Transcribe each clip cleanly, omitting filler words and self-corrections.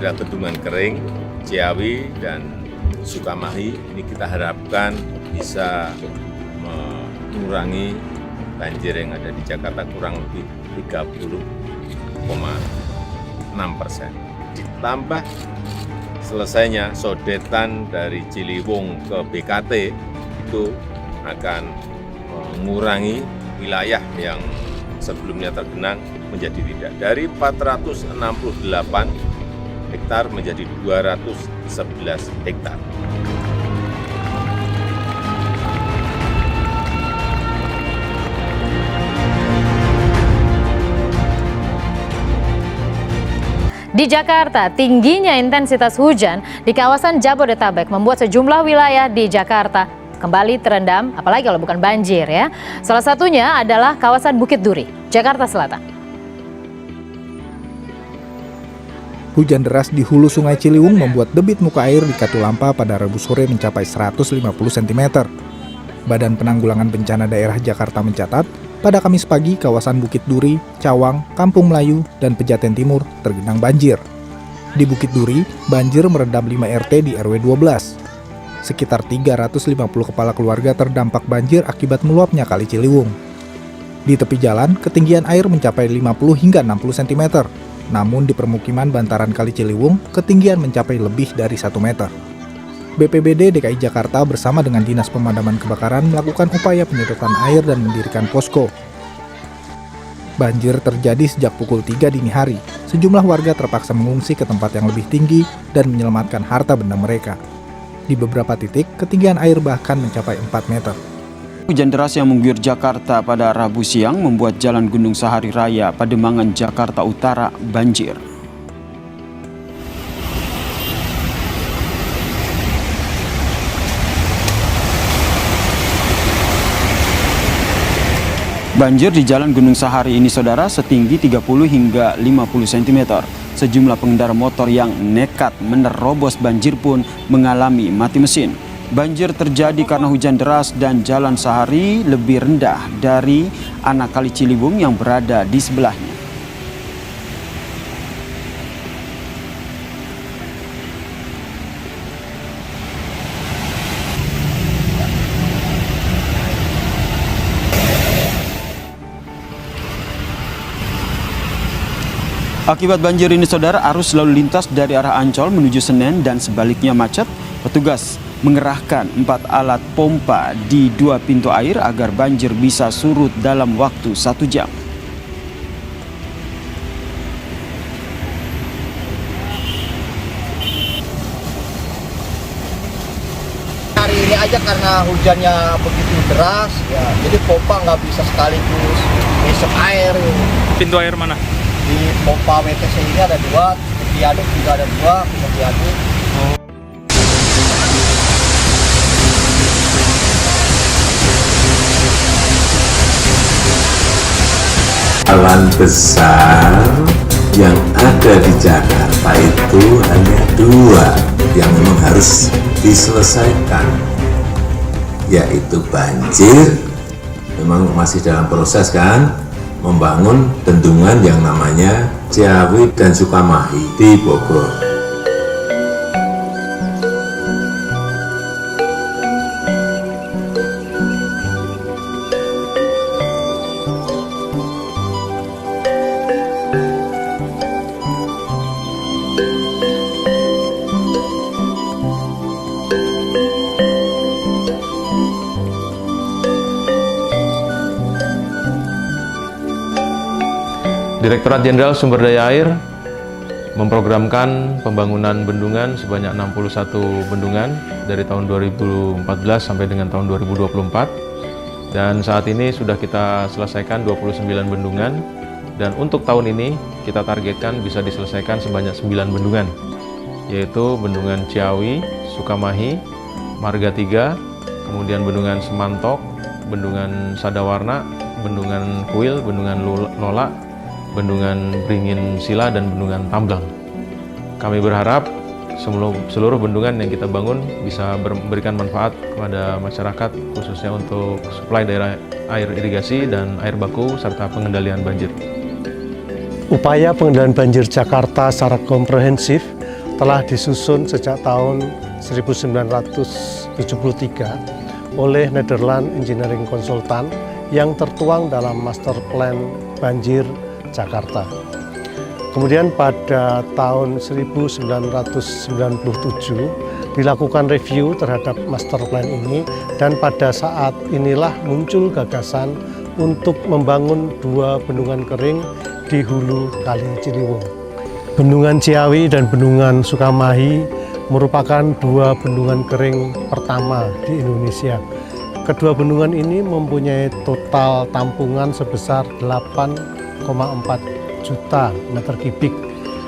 daerah bendungan kering, Ciawi dan Sukamahi ini kita harapkan bisa mengurangi banjir yang ada di Jakarta kurang lebih 30,6%. Ditambah selesainya sodetan dari Ciliwung ke BKT itu akan mengurangi wilayah yang sebelumnya tergenang menjadi tidak. Dari 468 hektar menjadi 211 hektar. Di Jakarta, tingginya intensitas hujan di kawasan Jabodetabek membuat sejumlah wilayah di Jakarta kembali terendam, apalagi kalau bukan banjir ya. Salah satunya adalah kawasan Bukit Duri, Jakarta Selatan. Hujan deras di hulu Sungai Ciliwung membuat debit muka air di Katulampa pada Rabu sore mencapai 150 cm. Badan Penanggulangan Bencana Daerah Jakarta mencatat, pada Kamis pagi kawasan Bukit Duri, Cawang, Kampung Melayu, dan Pejaten Timur tergenang banjir. Di Bukit Duri, banjir merendam 5 RT di RW 12. Sekitar 350 kepala keluarga terdampak banjir akibat meluapnya Kali Ciliwung. Di tepi jalan, ketinggian air mencapai 50 hingga 60 cm. Namun di permukiman bantaran Kali Ciliwung, ketinggian mencapai lebih dari 1 meter. BPBD DKI Jakarta bersama dengan Dinas Pemadaman Kebakaran melakukan upaya penyedotan air dan mendirikan posko. Banjir terjadi sejak pukul 3 dini hari. Sejumlah warga terpaksa mengungsi ke tempat yang lebih tinggi dan menyelamatkan harta benda mereka. Di beberapa titik, ketinggian air bahkan mencapai 4 meter. Hujan deras yang mengguyur Jakarta pada Rabu siang membuat Jalan Gunung Sahari Raya, Pademangan, Jakarta Utara banjir. Banjir di Jalan Gunung Sahari ini, saudara, setinggi 30 hingga 50 cm. Sejumlah pengendara motor yang nekat menerobos banjir pun mengalami mati mesin. Banjir terjadi karena hujan deras dan Jalan Sahari lebih rendah dari anak Kali Ciliwung yang berada di sebelahnya. Akibat banjir ini, saudara, arus lalu lintas dari arah Ancol menuju Senen dan sebaliknya macet. Petugas mengerahkan 4 alat pompa di 2 pintu air agar banjir bisa surut dalam waktu 1 jam. Hari ini aja karena hujannya begitu deras, ya, jadi pompa nggak bisa sekaligus ngisep air. Pintu air mana? Di pompa WTC ini ada 2, di viaduk juga ada 2, pintu viaduk. Jalan besar yang ada di Jakarta itu hanya 2 yang memang harus diselesaikan, yaitu banjir, memang masih dalam proses kan, membangun bendungan yang namanya Ciawi dan Sukamahi di Bogor. Direktorat Jenderal Sumber Daya Air memprogramkan pembangunan bendungan sebanyak 61 bendungan dari tahun 2014 sampai dengan tahun 2024. Dan saat ini sudah kita selesaikan 29 bendungan. Dan untuk tahun ini kita targetkan bisa diselesaikan sebanyak 9 bendungan, yaitu Bendungan Ciawi, Sukamahi, Marga 3, kemudian Bendungan Semantok, Bendungan Sadawarna, Bendungan Kuil, Bendungan Lola, Bendungan Beringin Sila, dan Bendungan Tamblang. Kami berharap seluruh bendungan yang kita bangun bisa memberikan manfaat kepada masyarakat, khususnya untuk suplai daerah air irigasi dan air baku, serta pengendalian banjir. Upaya pengendalian banjir Jakarta secara komprehensif telah disusun sejak tahun 1973 oleh Netherlands Engineering Consultant yang tertuang dalam Master Plan Banjir Jakarta. Kemudian pada tahun 1997 dilakukan review terhadap master plan ini, dan pada saat inilah muncul gagasan untuk membangun 2 bendungan kering di hulu Kali Ciliwung. Bendungan Ciawi dan Bendungan Sukamahi merupakan 2 bendungan kering pertama di Indonesia. Kedua bendungan ini mempunyai total tampungan sebesar 8,4 juta meter kubik,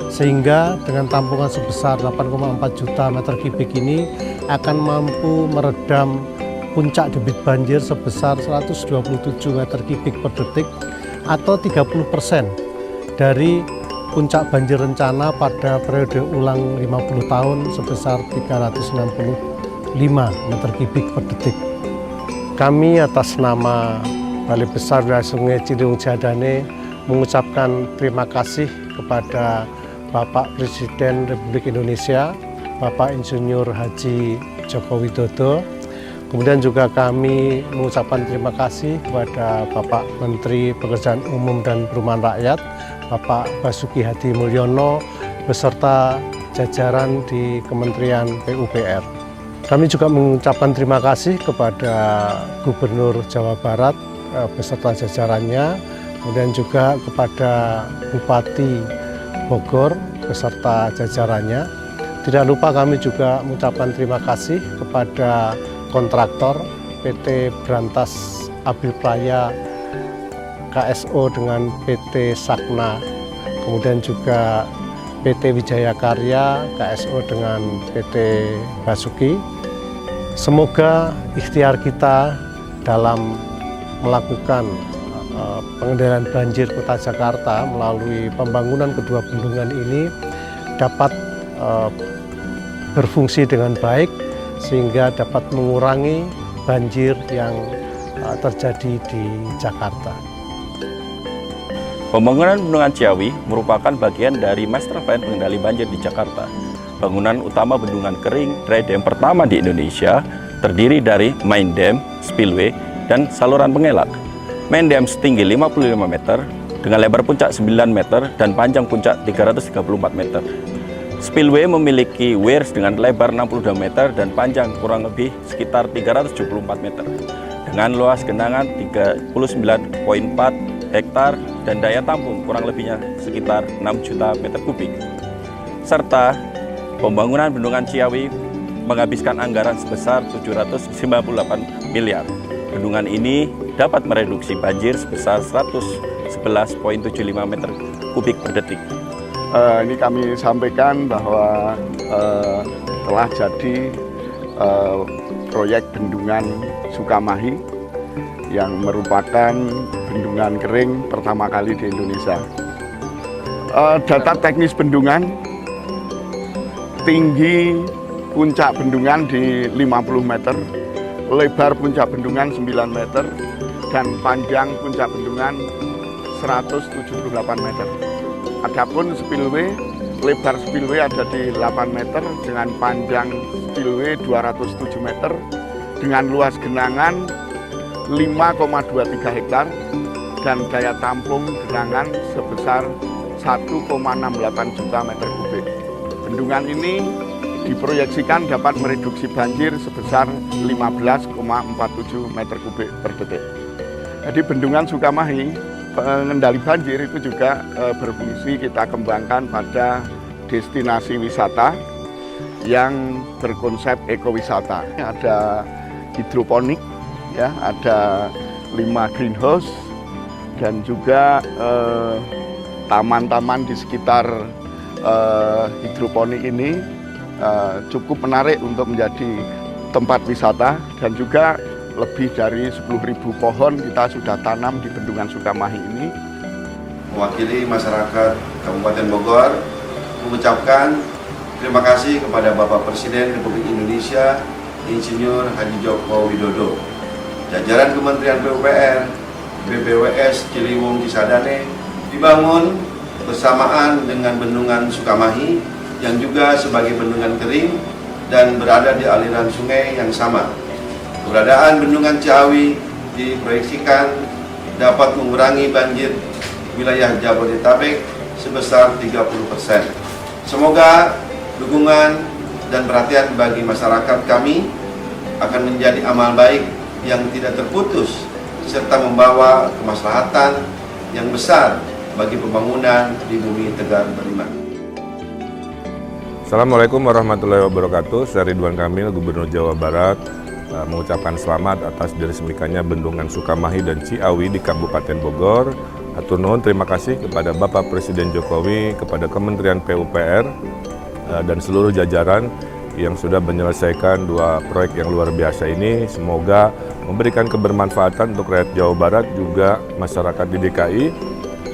sehingga dengan tampungan sebesar 8,4 juta meter kubik ini akan mampu meredam puncak debit banjir sebesar 127 meter kubik per detik atau 30% dari puncak banjir rencana pada periode ulang 50 tahun sebesar 365 meter kubik per detik. Kami atas nama Balai Besar Wilayah Sungai Ciliwung Cisadane mengucapkan terima kasih kepada Bapak Presiden Republik Indonesia, Bapak Insinyur Haji Joko Widodo. Kemudian juga kami mengucapkan terima kasih kepada Bapak Menteri Pekerjaan Umum dan Perumahan Rakyat, Bapak Basuki Hadi Mulyono, beserta jajaran di Kementerian PUPR. Kami juga mengucapkan terima kasih kepada Gubernur Jawa Barat beserta jajarannya, kemudian juga kepada Bupati Bogor beserta jajarannya. Tidak lupa kami juga mengucapkan terima kasih kepada kontraktor PT Brantas Abilpraya KSO dengan PT Sakna, kemudian juga PT Wijaya Karya KSO dengan PT Basuki. Semoga ikhtiar kita dalam melakukan pengendalian banjir Kota Jakarta melalui pembangunan kedua bendungan ini dapat berfungsi dengan baik, sehingga dapat mengurangi banjir yang terjadi di Jakarta. Pembangunan Bendungan Ciawi merupakan bagian dari Master Plan Pengendali Banjir di Jakarta. Bangunan utama bendungan kering dry dam pertama di Indonesia terdiri dari main dam, spillway, dan saluran pengelak. Main dam setinggi 55 meter dengan lebar puncak 9 meter dan panjang puncak 334 meter. Spillway memiliki weirs dengan lebar 62 meter dan panjang kurang lebih sekitar 374 meter. Dengan luas genangan 39,4 hektar dan daya tampung kurang lebihnya sekitar 6 juta meter kubik. Serta pembangunan Bendungan Ciawi menghabiskan anggaran sebesar 798 miliar. Bendungan ini dapat mereduksi banjir sebesar 111,75 meter kubik per detik. Ini kami sampaikan bahwa telah jadi proyek Bendungan Sukamahi yang merupakan bendungan kering pertama kali di Indonesia. Data teknis bendungan, tinggi puncak bendungan di 50 meter, lebar puncak bendungan 9 meter, dan panjang puncak bendungan 178 meter. Adapun spillway, lebar spillway ada di 8 meter dengan panjang spillway 207 meter dengan luas genangan 5,23 hektar dan daya tampung genangan sebesar 1,68 juta meter kubik. Bendungan ini diproyeksikan dapat mereduksi banjir sebesar 15,47 meter kubik per detik. Jadi Bendungan Sukamahi, pengendali banjir itu juga berfungsi kita kembangkan pada destinasi wisata yang berkonsep ekowisata. Ada hidroponik, ya, ada 5 greenhouse dan juga taman-taman di sekitar hidroponik ini cukup menarik untuk menjadi tempat wisata, dan juga lebih dari 10.000 pohon kita sudah tanam di Bendungan Sukamahi ini. Mewakili masyarakat Kabupaten Bogor mengucapkan terima kasih kepada Bapak Presiden Republik Indonesia Insinyur Haji Joko Widodo, jajaran Kementerian PUPR, BPWS Ciliwung Cisadane dibangun bersamaan dengan Bendungan Sukamahi yang juga sebagai bendungan kering dan berada di aliran sungai yang sama. Keberadaan bendungan Ciawi diproyeksikan dapat mengurangi banjir wilayah Jabodetabek sebesar 30%. Semoga dukungan dan perhatian bagi masyarakat kami akan menjadi amal baik yang tidak terputus serta membawa kemaslahatan yang besar bagi pembangunan di bumi Tegar Beriman. Assalamualaikum warahmatullahi wabarakatuh. Saya Ridwan Kamil, Gubernur Jawa Barat, mengucapkan selamat atas diresmikannya Bendungan Sukamahi dan Ciawi di Kabupaten Bogor. Hatur nuhun, terima kasih kepada Bapak Presiden Jokowi, kepada Kementerian PUPR, dan seluruh jajaran yang sudah menyelesaikan dua proyek yang luar biasa ini. Semoga memberikan kebermanfaatan untuk rakyat Jawa Barat, juga masyarakat di DKI,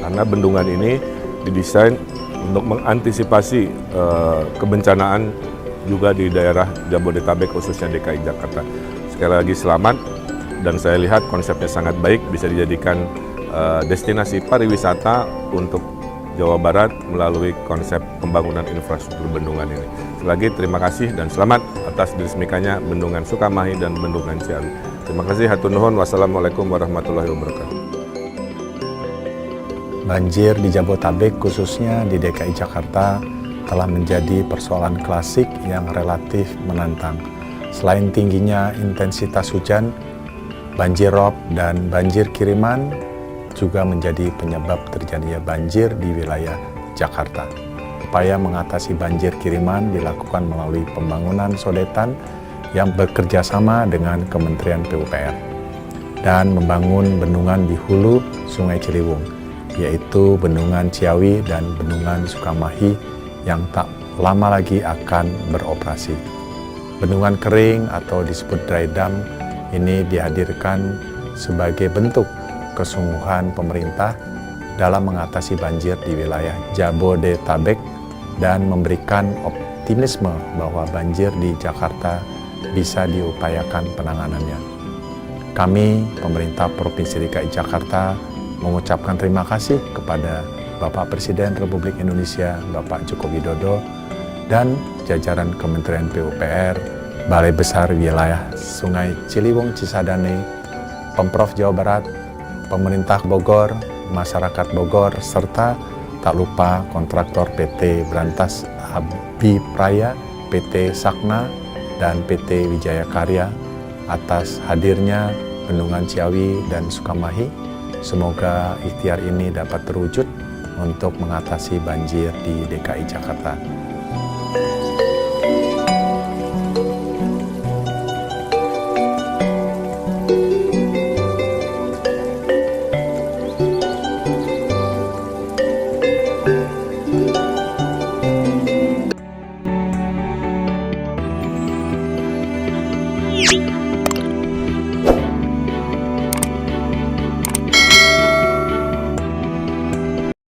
karena bendungan ini didesain untuk mengantisipasi kebencanaan juga di daerah Jabodetabek, khususnya DKI Jakarta. Sekali lagi selamat, dan saya lihat konsepnya sangat baik, bisa dijadikan destinasi pariwisata untuk Jawa Barat melalui konsep pembangunan infrastruktur bendungan ini. Sekali lagi terima kasih dan selamat atas diresmikannya Bendungan Sukamahi dan Bendungan Ciawi. Terima kasih, hatur nuhun, wassalamualaikum warahmatullahi wabarakatuh. Banjir di Jabodetabek, khususnya di DKI Jakarta, telah menjadi persoalan klasik yang relatif menantang. Selain tingginya intensitas hujan, banjir rob dan banjir kiriman juga menjadi penyebab terjadinya banjir di wilayah Jakarta. Upaya mengatasi banjir kiriman dilakukan melalui pembangunan sodetan yang bekerja sama dengan Kementerian PUPR dan membangun bendungan di hulu Sungai Ciliwung, yaitu Bendungan Ciawi dan Bendungan Sukamahi yang tak lama lagi akan beroperasi. Bendungan kering atau disebut dry dam ini dihadirkan sebagai bentuk kesungguhan pemerintah dalam mengatasi banjir di wilayah Jabodetabek dan memberikan optimisme bahwa banjir di Jakarta bisa diupayakan penanganannya. Kami, pemerintah Provinsi DKI Jakarta, mengucapkan terima kasih kepada Bapak Presiden Republik Indonesia, Bapak Joko Widodo, dan jajaran Kementerian PUPR, Balai Besar Wilayah Sungai Ciliwung Cisadane, Pemprov Jawa Barat, pemerintah Bogor, masyarakat Bogor, serta tak lupa kontraktor PT Brantas Abipraya, PT Sakna, dan PT Wijaya Karya atas hadirnya Bendungan Ciawi dan Sukamahi. Semoga ikhtiar ini dapat terwujud untuk mengatasi banjir di DKI Jakarta.